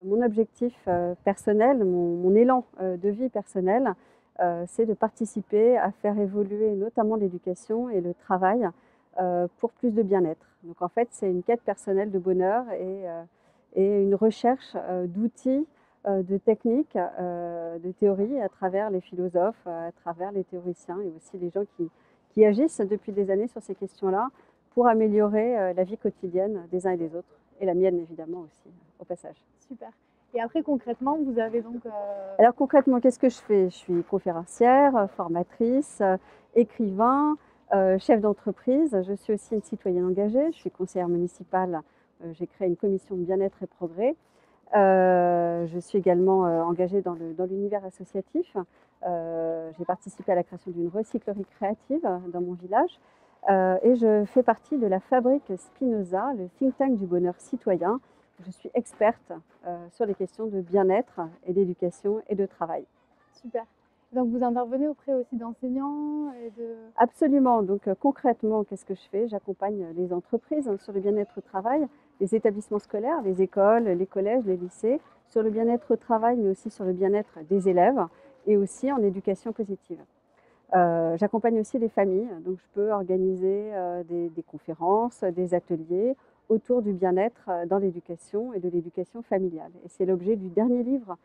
Mon objectif, personnel, mon élan, de vie personnel, c'est de participer à faire évoluer notamment l'éducation et le travail, pour plus de bien-être. Donc en fait, c'est une quête personnelle de bonheur et une recherche, d'outils, de techniques, de théories à travers les philosophes, à travers les théoriciens et aussi les gens qui agissent depuis des années sur ces questions-là pour améliorer, la vie quotidienne des uns et des autres et la mienne évidemment aussi, au passage. Super. Et après, concrètement, vous avez donc. Alors concrètement, qu'est-ce que je fais? Je suis conférencière, formatrice, écrivain, chef d'entreprise. Je suis aussi une citoyenne engagée. Je suis conseillère municipale. J'ai créé une commission de bien-être et progrès. Je suis également engagée dans l'univers associatif. J'ai participé à la création d'une recyclerie créative dans mon village. Et je fais partie de la fabrique Spinoza, le think tank du bonheur citoyen. Je suis experte sur les questions de bien-être et d'éducation et de travail. Super. Donc vous intervenez auprès aussi d'enseignants et de. Absolument. Donc concrètement, qu'est-ce que je fais? J'accompagne les entreprises sur le bien-être au travail, les établissements scolaires, les écoles, les collèges, les lycées, sur le bien-être au travail, mais aussi sur le bien-être des élèves et aussi en éducation positive. J'accompagne aussi les familles, donc je peux organiser des conférences, des ateliers autour du bien-être dans l'éducation et de l'éducation familiale. Et c'est l'objet du dernier livre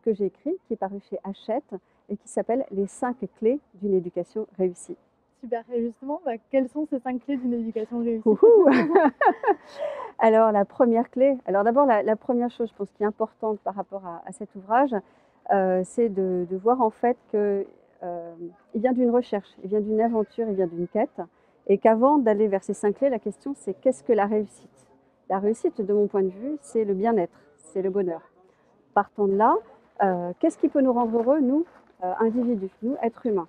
que j'ai écrit, qui est paru chez Hachette et qui s'appelle Les 5 clés d'une éducation réussie. Super. Et justement, quelles sont ces 5 clés d'une éducation réussie? Alors la première clé, alors d'abord la première chose, je pense, qui est importante par rapport à cet ouvrage, c'est de voir en fait que il vient d'une recherche, il vient d'une aventure, il vient d'une quête, et qu'avant d'aller vers ces 5 clés, la question c'est qu'est-ce que la réussite? La réussite, de mon point de vue, c'est le bien-être, c'est le bonheur. Partant de là, qu'est-ce qui peut nous rendre heureux, nous, individus, nous, êtres humains?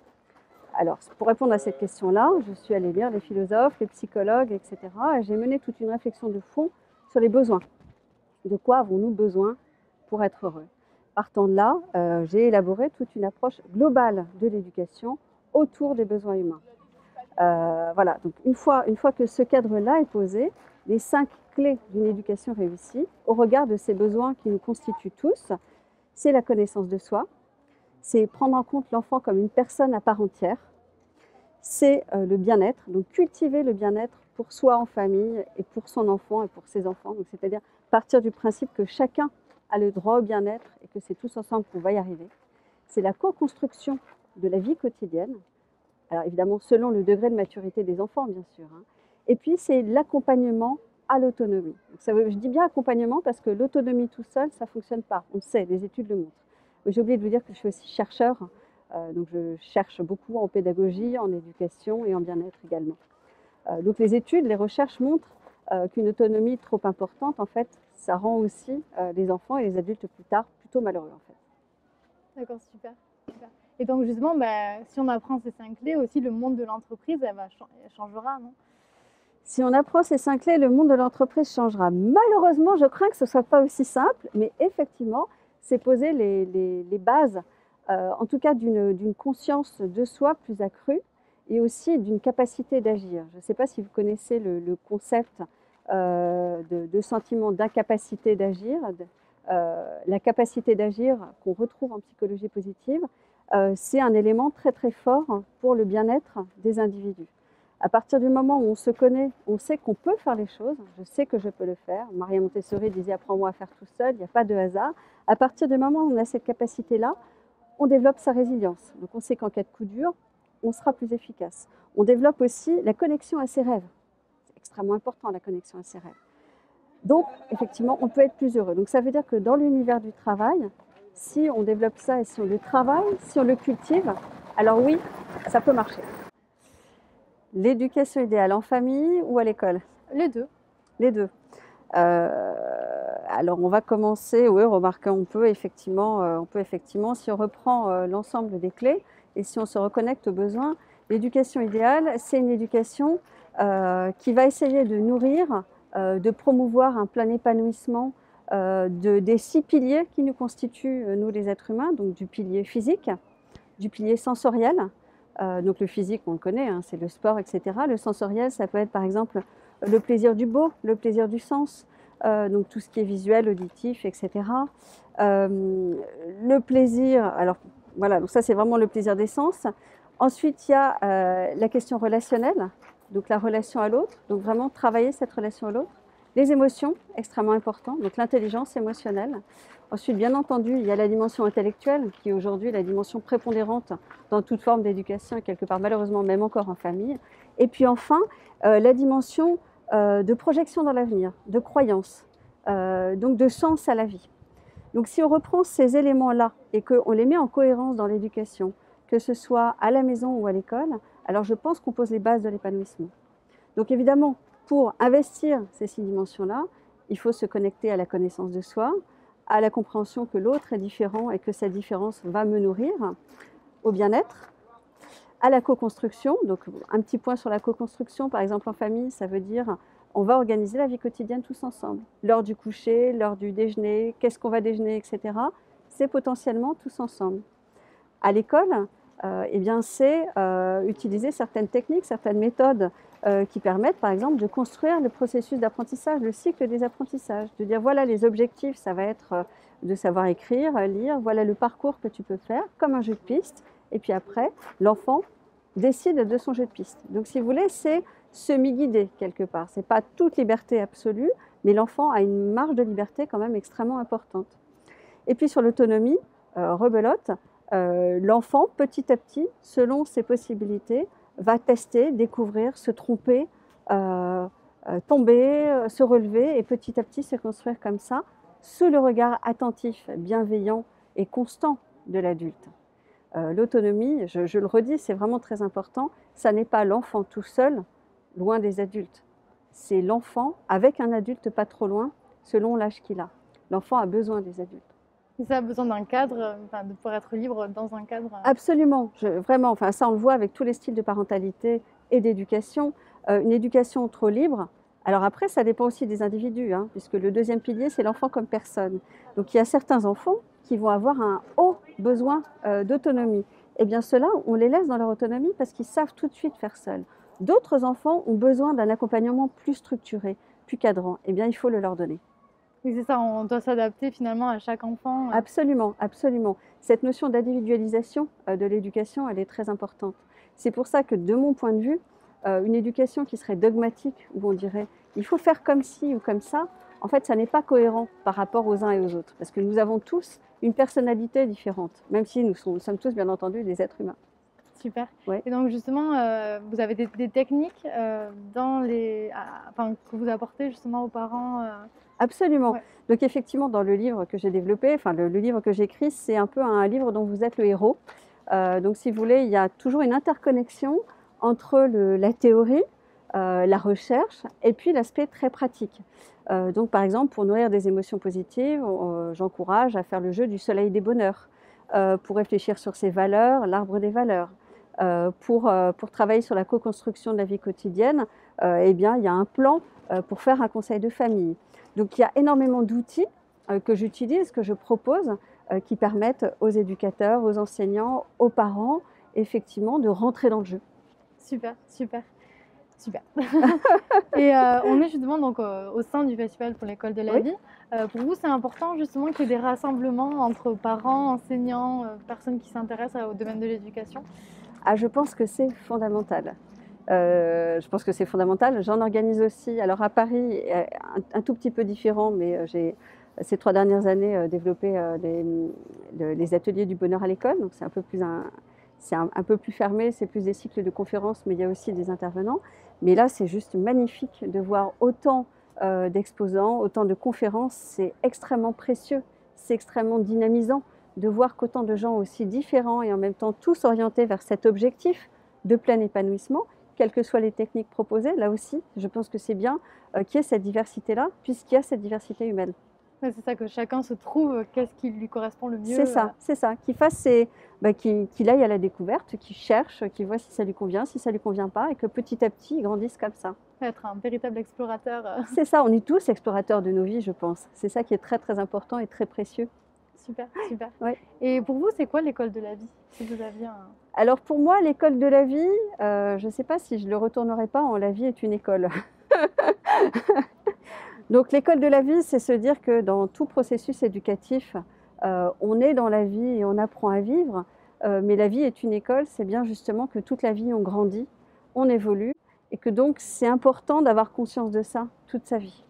Alors, pour répondre à cette question-là, je suis allée lire les philosophes, les psychologues, etc. Et j'ai mené toute une réflexion de fond sur les besoins. De quoi avons-nous besoin pour être heureux? Partant de là, j'ai élaboré toute une approche globale de l'éducation autour des besoins humains. Voilà, donc une fois que ce cadre-là est posé, les 5 clés d'une éducation réussie, au regard de ces besoins qui nous constituent tous, c'est la connaissance de soi, c'est prendre en compte l'enfant comme une personne à part entière, c'est le bien-être, donc cultiver le bien-être pour soi en famille et pour son enfant et pour ses enfants. Donc c'est-à-dire partir du principe que chacun a le droit au bien-être et que c'est tous ensemble qu'on va y arriver. C'est la co-construction de la vie quotidienne, alors évidemment selon le degré de maturité des enfants bien sûr, hein. Et puis c'est l'accompagnement à l'autonomie. Je dis bien accompagnement parce que l'autonomie tout seul, ça ne fonctionne pas, on le sait, les études le montrent. J'ai oublié de vous dire que je suis aussi chercheur, donc je cherche beaucoup en pédagogie, en éducation et en bien-être également. Donc les études, les recherches montrent qu'une autonomie trop importante, en fait, ça rend aussi les enfants et les adultes plus tard plutôt malheureux en fait. D'accord, super. Super. Et donc justement, si on apprend ces 5 clés, aussi le monde de l'entreprise, elle changera, non? Si on apprend ces 5 clés, le monde de l'entreprise changera. Malheureusement, je crains que ce ne soit pas aussi simple, mais effectivement, c'est poser les bases, en tout cas d'une conscience de soi plus accrue et aussi d'une capacité d'agir. Je ne sais pas si vous connaissez le concept de sentiment d'incapacité d'agir. La capacité d'agir qu'on retrouve en psychologie positive, c'est un élément très très fort pour le bien-être des individus. À partir du moment où on se connaît, on sait qu'on peut faire les choses, je sais que je peux le faire. Maria Montessori disait « apprends-moi à faire tout seul », il n'y a pas de hasard. À partir du moment où on a cette capacité-là, on développe sa résilience. Donc on sait qu'en cas de coup dur, on sera plus efficace. On développe aussi la connexion à ses rêves. C'est extrêmement important, la connexion à ses rêves. Donc, effectivement, on peut être plus heureux. Donc ça veut dire que dans l'univers du travail, si on développe ça et si on le travaille, si on le cultive, alors oui, ça peut marcher. L'éducation idéale en famille ou à l'école? Les deux. Les deux. Alors on va commencer, oui, remarquez, on peut effectivement, si on reprend l'ensemble des clés et si on se reconnecte aux besoins, l'éducation idéale, c'est une éducation qui va essayer de nourrir, de promouvoir un plein épanouissement des 6 piliers qui nous constituent, nous les êtres humains, donc du pilier physique, du pilier sensoriel. Donc le physique, on le connaît, hein, c'est le sport, etc. Le sensoriel, ça peut être par exemple le plaisir du beau, le plaisir du sens, donc tout ce qui est visuel, auditif, etc. Le plaisir, alors voilà, donc ça c'est vraiment le plaisir des sens. Ensuite, il y a la question relationnelle, donc la relation à l'autre, donc vraiment travailler cette relation à l'autre. Les émotions, extrêmement important, donc l'intelligence émotionnelle. Ensuite, bien entendu, il y a la dimension intellectuelle, qui est aujourd'hui la dimension prépondérante dans toute forme d'éducation, et quelque part malheureusement même encore en famille. Et puis enfin, la dimension de projection dans l'avenir, de croyance, donc de sens à la vie. Donc si on reprend ces éléments-là et qu'on les met en cohérence dans l'éducation, que ce soit à la maison ou à l'école, alors je pense qu'on pose les bases de l'épanouissement. Donc évidemment, pour investir ces 6 dimensions-là, il faut se connecter à la connaissance de soi, à la compréhension que l'autre est différent et que cette différence va me nourrir, au bien-être, à la co-construction. Donc un petit point sur la co-construction, par exemple en famille, ça veut dire on va organiser la vie quotidienne tous ensemble. L'heure du coucher, l'heure du déjeuner, qu'est-ce qu'on va déjeuner, etc. C'est potentiellement tous ensemble. À l'école, eh bien, c'est utiliser certaines techniques, certaines méthodes qui permettent, par exemple, de construire le processus d'apprentissage, le cycle des apprentissages, de dire voilà les objectifs, ça va être de savoir écrire, lire, voilà le parcours que tu peux faire, comme un jeu de piste, et puis après, l'enfant décide de son jeu de piste. Donc, si vous voulez, c'est semi-guidé quelque part. Ce n'est pas toute liberté absolue, mais l'enfant a une marge de liberté quand même extrêmement importante. Et puis sur l'autonomie, rebelote, l'enfant, petit à petit, selon ses possibilités, va tester, découvrir, se tromper, tomber, se relever et petit à petit se construire comme ça, sous le regard attentif, bienveillant et constant de l'adulte. L'autonomie, je le redis, c'est vraiment très important, ça n'est pas l'enfant tout seul, loin des adultes. C'est l'enfant avec un adulte pas trop loin, selon l'âge qu'il a. L'enfant a besoin des adultes. Et ça a besoin d'un cadre, de pouvoir être libre dans un cadre. Absolument, vraiment, enfin, ça on le voit avec tous les styles de parentalité et d'éducation. Une éducation trop libre, alors après ça dépend aussi des individus, hein, puisque le deuxième pilier c'est l'enfant comme personne. Donc il y a certains enfants qui vont avoir un haut besoin d'autonomie. Et bien ceux-là, on les laisse dans leur autonomie parce qu'ils savent tout de suite faire seuls. D'autres enfants ont besoin d'un accompagnement plus structuré, plus cadrant. Eh bien il faut le leur donner. Oui, c'est ça, on doit s'adapter finalement à chaque enfant. Absolument, absolument. Cette notion d'individualisation de l'éducation, elle est très importante. C'est pour ça que de mon point de vue, une éducation qui serait dogmatique, où on dirait il faut faire comme ci ou comme ça, en fait, ça n'est pas cohérent par rapport aux uns et aux autres. Parce que nous avons tous une personnalité différente, même si nous sommes tous, bien entendu, des êtres humains. Super. Ouais. Et donc justement, vous avez des techniques que vous apportez justement aux parents. Absolument. Ouais. Donc effectivement, dans le livre que j'ai développé, enfin le livre que j'écris, c'est un peu un livre dont vous êtes le héros. Donc si vous voulez, il y a toujours une interconnexion entre la théorie, la recherche et puis l'aspect très pratique. Donc par exemple, pour nourrir des émotions positives, j'encourage à faire le jeu du soleil des bonheurs, pour réfléchir sur ses valeurs, l'arbre des valeurs. Pour travailler sur la co-construction de la vie quotidienne, eh bien, il y a un plan pour faire un conseil de famille. Donc il y a énormément d'outils que j'utilise, que je propose, qui permettent aux éducateurs, aux enseignants, aux parents, effectivement, de rentrer dans le jeu. Super, super, super. Et on est justement donc au sein du Festival pour l'école de la vie. Pour vous, c'est important justement qu'il y ait des rassemblements entre parents, enseignants, personnes qui s'intéressent au domaine de l'éducation? Ah, je pense que c'est fondamental. Je pense que c'est fondamental. J'en organise aussi, alors à Paris, un tout petit peu différent, mais j'ai ces 3 dernières années développé les ateliers du bonheur à l'école. Donc c'est un peu plus fermé, c'est plus des cycles de conférences, mais il y a aussi des intervenants. Mais là, c'est juste magnifique de voir autant d'exposants, autant de conférences. C'est extrêmement précieux, c'est extrêmement dynamisant de voir qu'autant de gens aussi différents et en même temps tous orientés vers cet objectif de plein épanouissement, quelles que soient les techniques proposées. Là aussi, je pense que c'est bien qu'il y ait cette diversité-là, puisqu'il y a cette diversité humaine. Ouais, c'est ça, que chacun se trouve qu'est-ce qui lui correspond le mieux. C'est ça. Qu'il aille à la découverte, qu'il cherche, qu'il voit si ça lui convient, si ça lui convient pas, et que petit à petit, il grandisse comme ça. Être un véritable explorateur. C'est ça, on est tous explorateurs de nos vies, je pense. C'est ça qui est très très important et très précieux. Super, super. Ouais. Et pour vous, c'est quoi l'école de la vie, si vous aviez un... Alors pour moi, l'école de la vie, je ne sais pas si je le retournerai pas en la vie est une école. Donc l'école de la vie, c'est se dire que dans tout processus éducatif, on est dans la vie et on apprend à vivre, mais la vie est une école, c'est bien justement que toute la vie on grandit, on évolue et que donc c'est important d'avoir conscience de ça toute sa vie.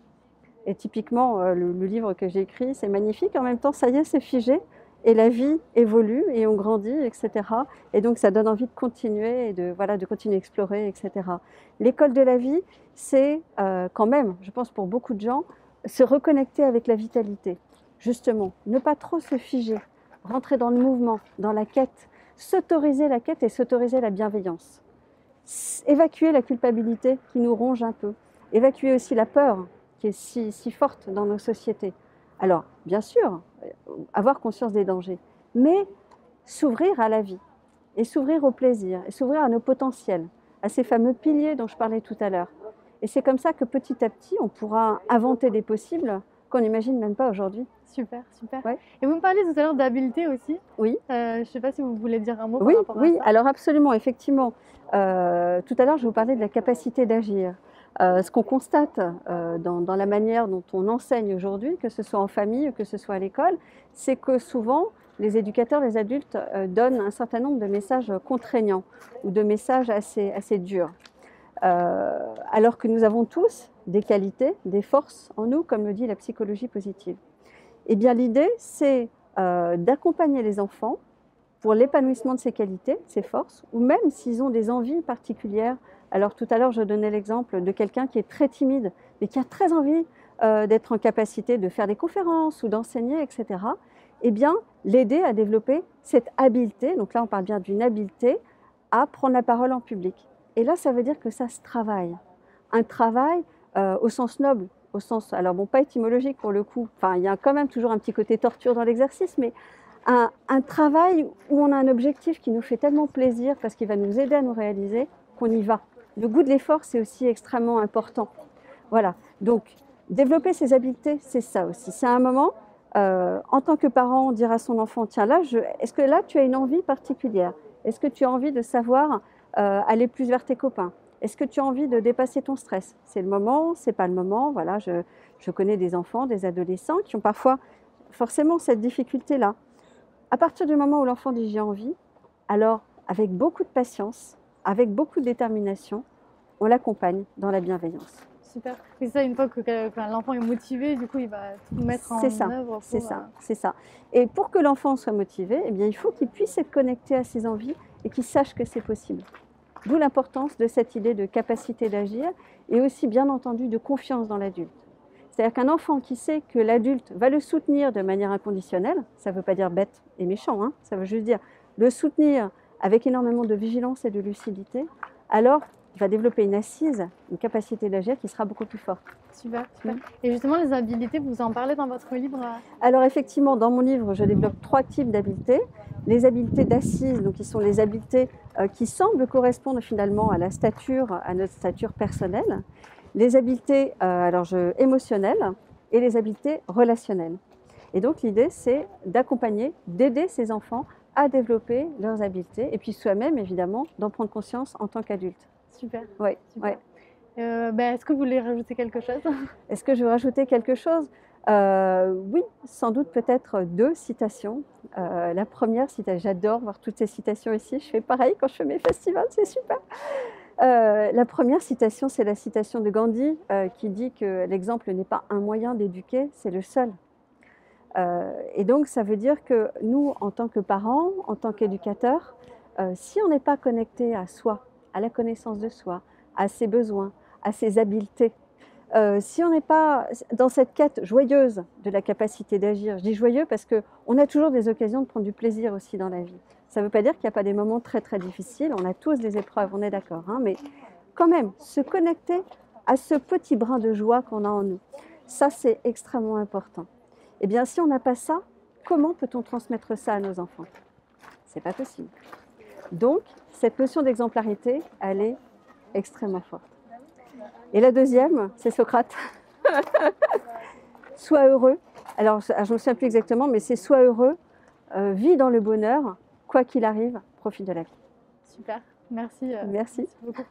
Et typiquement, le livre que j'ai écrit, c'est magnifique, en même temps ça y est, c'est figé et la vie évolue et on grandit et cetera et donc ça donne envie de continuer et de continuer à explorer et cetera. L'école de la vie, c'est, quand même, je pense pour beaucoup de gens, se reconnecter avec la vitalité. Justement, ne pas trop se figer, rentrer dans le mouvement, dans la quête, s'autoriser la quête et s'autoriser la bienveillance. Évacuer la culpabilité qui nous ronge un peu, évacuer aussi la peur qui est si forte dans nos sociétés. Alors, bien sûr, avoir conscience des dangers, mais s'ouvrir à la vie, et s'ouvrir au plaisir, et s'ouvrir à nos potentiels, à ces fameux piliers dont je parlais tout à l'heure. Et c'est comme ça que petit à petit, on pourra inventer des possibles qu'on n'imagine même pas aujourd'hui. Super, super. Ouais. Et vous me parliez tout à l'heure d'habileté aussi. Oui. Je ne sais pas si vous voulez dire un mot par Oui, rapport à oui, ça. alors absolument, effectivement. Tout à l'heure, je vous parlais de la capacité d'agir. Ce qu'on constate dans la manière dont on enseigne aujourd'hui, que ce soit en famille ou que ce soit à l'école, c'est que souvent, les éducateurs, les adultes donnent un certain nombre de messages contraignants ou de messages assez durs. Alors que nous avons tous des qualités, des forces en nous, comme le dit la psychologie positive. Eh bien, l'idée, c'est d'accompagner les enfants pour l'épanouissement de ces qualités, ces forces, ou même s'ils ont des envies particulières. Alors tout à l'heure, je donnais l'exemple de quelqu'un qui est très timide, mais qui a très envie d'être en capacité de faire des conférences ou d'enseigner, etc. Eh bien, l'aider à développer cette habileté, donc là on parle bien d'une habileté, à prendre la parole en public. Et là, ça veut dire que ça se travaille. Un travail au sens noble, au sens, alors bon, pas étymologique pour le coup, enfin il y a quand même toujours un petit côté torture dans l'exercice, mais un travail où on a un objectif qui nous fait tellement plaisir parce qu'il va nous aider à nous réaliser qu'on y va. Le goût de l'effort, c'est aussi extrêmement important. Voilà, donc développer ses habiletés, c'est ça aussi. C'est un moment, en tant que parent, on dira à son enfant, tiens là, est-ce que là tu as une envie particulière? Est-ce que tu as envie de savoir aller plus vers tes copains? Est-ce que tu as envie de dépasser ton stress? C'est le moment, c'est pas le moment. Voilà, je connais des enfants, des adolescents qui ont parfois forcément cette difficulté-là. À partir du moment où l'enfant dit j'ai envie, alors avec beaucoup de patience, avec beaucoup de détermination, on l'accompagne dans la bienveillance. Super. C'est ça, une fois que l'enfant est motivé, du coup, il va tout mettre en œuvre. C'est ça. Et pour que l'enfant soit motivé, eh bien, il faut qu'il puisse être connecté à ses envies et qu'il sache que c'est possible. D'où l'importance de cette idée de capacité d'agir et aussi, bien entendu, de confiance dans l'adulte. C'est-à-dire qu'un enfant qui sait que l'adulte va le soutenir de manière inconditionnelle, ça ne veut pas dire bête et méchant, hein, ça veut juste dire le soutenir avec énormément de vigilance et de lucidité, alors il va développer une assise, une capacité d'agir qui sera beaucoup plus forte. Super, super. Et justement, les habiletés, vous en parlez dans votre livre? Alors effectivement, dans mon livre, je développe 3 types d'habiletés. Les habiletés d'assise, donc qui sont les habiletés qui semblent correspondre finalement à notre stature personnelle. Les habiletés émotionnelles et les habiletés relationnelles. Et donc l'idée, c'est d'accompagner, d'aider ces enfants à développer leurs habiletés et puis soi-même, évidemment, d'en prendre conscience en tant qu'adulte. Super. Oui. Est-ce que vous voulez rajouter quelque chose? Est-ce que je veux rajouter quelque chose? Oui, sans doute peut-être 2 citations. La première, j'adore voir toutes ces citations ici. Je fais pareil quand je fais mes festivals, c'est super. La première citation, c'est la citation de Gandhi qui dit que l'exemple n'est pas un moyen d'éduquer, c'est le seul. Et donc ça veut dire que nous, en tant que parents, en tant qu'éducateurs, si on n'est pas connecté à soi, à la connaissance de soi, à ses besoins, à ses habiletés, si on n'est pas dans cette quête joyeuse de la capacité d'agir, je dis joyeux parce qu'on a toujours des occasions de prendre du plaisir aussi dans la vie. Ça ne veut pas dire qu'il n'y a pas des moments très très difficiles, on a tous des épreuves, on est d'accord, hein, mais quand même, se connecter à ce petit brin de joie qu'on a en nous, ça c'est extrêmement important. Eh bien si on n'a pas ça, comment peut-on transmettre ça à nos enfants? C'est pas possible. Donc, cette notion d'exemplarité, elle est extrêmement forte. Et la deuxième, c'est Socrate. Sois heureux. Alors, je ne me souviens plus exactement, mais c'est sois heureux, vis dans le bonheur, quoi qu'il arrive, profite de la vie. Super, merci. Merci. Beaucoup.